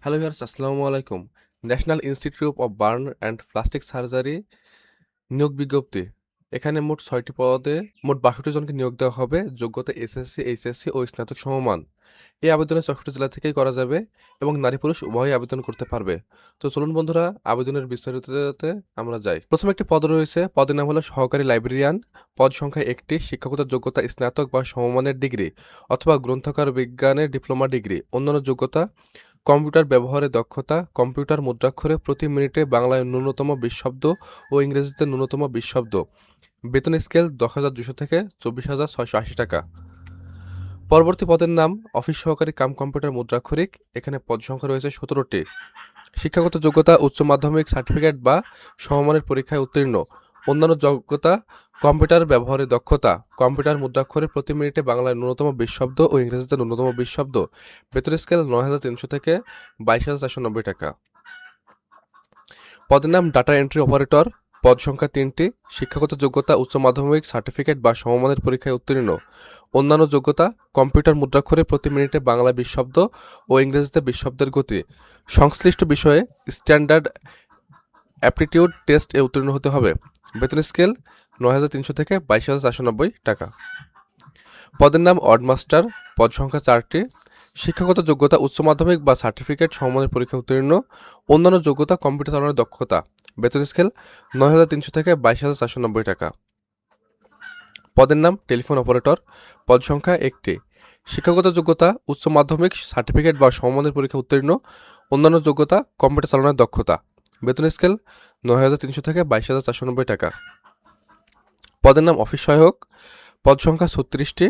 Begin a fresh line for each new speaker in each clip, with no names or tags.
Hello viewers, আসসালামু আলাইকুম। National institute of burn and plastic surgery নিয়োগ বিজ্ঞপ্তি। এখানে মোট ৬টি পদে মোট ৬২ জনকে নিয়োগ দেওয়া হবে। যোগ্যতা এসএসসি, এইচএসসি ও স্নাতক সমমান। এই আবেদনে ৬৪ জেলা থেকেই করা যাবে এবং নারী পুরুষ উভয়ই আবেদন করতে পারবে। তো চলুন বন্ধুরা, আবেদনের বিস্তারিততে আমরা যাই। প্রথমে একটি পদ রয়েছে, পদের নাম হলো সহকারী লাইব্রেরিয়ান। পদ সংখ্যা ১টি। শিক্ষাগত যোগ্যতা স্নাতক বা সমমানের ডিগ্রি অথবা গ্রন্থাগার বিজ্ঞানের ডিপ্লোমা ডিগ্রি। অন্যান্য যোগ্যতা: কম্পিউটার ব্যবহারে দক্ষতা, কম্পিউটার মুদ্রাক্ষরে প্রতি মিনিটে বাংলায় ন্যূনতম ২০ শব্দ ও ইংরেজিতে ন্যূনতম ২০ শব্দ। বেতন স্কেল ১০,২০০ থেকে ২৪,৬৮০ টাকা। পরবর্তী পদের নাম অফিস সহকারী কাম কম্পিউটার মুদ্রাক্ষরিক। এখানে পদ সংখ্যা রয়েছে ১৭টি। শিক্ষাগত যোগ্যতা উচ্চ মাধ্যমিক সার্টিফিকেট বা সমমানের পরীক্ষায় উত্তীর্ণ। অন্যান্য যোগ্যতা: কম্পিউটার ব্যবহারে দক্ষতা, কম্পিউটার মুদ্রাক্ষরে প্রতি মিনিটে বাংলায় ন্যূনতম ২০ শব্দ ও ইংরেজিতে ন্যূনতম ২০ শব্দ। বেতন স্কেল ৯,৩০০ থেকে ২২,৪৯০ টাকা। পদের নাম ডাটা এন্ট্রি অপারেটর। পদ সংখ্যা ৩টি। শিক্ষাগত যোগ্যতা উচ্চ মাধ্যমিক সার্টিফিকেট বা সমমানের পরীক্ষায় উত্তীর্ণ। অন্যান্য যোগ্যতা: কম্পিউটার মুদ্রাক্ষরে প্রতি মিনিটে বাংলায় ২০ শব্দ ও ইংরেজিতে ২০ শব্দের গতি। সংশ্লিষ্ট বিষয়ে স্ট্যান্ডার্ড অ্যাপটিটিউড টেস্ট এ উত্তীর্ণ হতে হবে। বেতন স্কেল ৯,৩০০ থেকে ২২,৪৯০ টাকা। পদের নাম অড মাস্টার। পদ সংখ্যা ৪টি। শিক্ষাগত যোগ্যতা উচ্চ মাধ্যমিক বা সার্টিফিকেট সমমানের পরীক্ষা উত্তীর্ণ। অন্যান্য যোগ্যতা: কম্পিউটার চালানোর দক্ষতা। বেতন স্কেল ৯,৩০০ থেকে ২২,৪৯০ টাকা। পদের নাম টেলিফোন অপারেটর। পদ সংখ্যা ১টি। শিক্ষাগত যোগ্যতা উচ্চ মাধ্যমিক সার্টিফিকেট বা সমমানের পরীক্ষা উত্তীর্ণ। অন্যান্য যোগ্যতা: কম্পিউটার চালানোর দক্ষতা। বেতন স্কেল ৯,৩০০ থেকে ২২,৪৯০ টাকা। পদের নাম অফিস সহায়ক। পদ সংখ্যা ৩৬টি।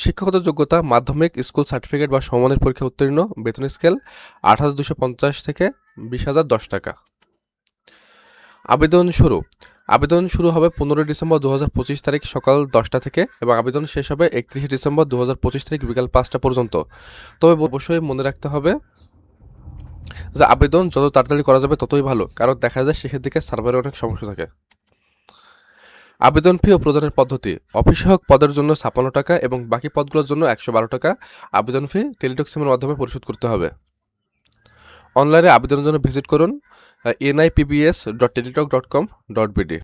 শিক্ষাগত যোগ্যতা মাধ্যমিক স্কুল সার্টিফিকেট বা সমমানের পরীক্ষা উত্তীর্ণ। বেতন স্কেল ৮,২৫০ থেকে ২০,০১০ টাকা। আবেদন শুরু হবে ১৫ ডিসেম্বর ২০২৫ তারিখ সকাল ১০টা থেকে এবং আবেদন শেষ হবে ৩১ ডিসেম্বর ২০২৫ তারিখ বিকাল ৫টা পর্যন্ত। তবে অবশ্যই মনে রাখতে হবে যে আবেদন যত তাড়াতাড়ি করা যাবে ততই ভালো, কারণ দেখা যায় শেষের দিকে সার্ভারে অনেক সমস্যা থাকে। আবেদন ফি ও প্রদানের পদ্ধতি: অফিস সহায়ক পদের জন্য ৫৬ টাকা এবং বাকি পদগুলোর জন্য ১১২ টাকা। আবেদন ফি টেলিটক সিমের মাধ্যমে পরিশোধ করতে হবে। অনলাইনে আবেদনের জন্য ভিজিট করুন nipbs.teletalk.com.bd।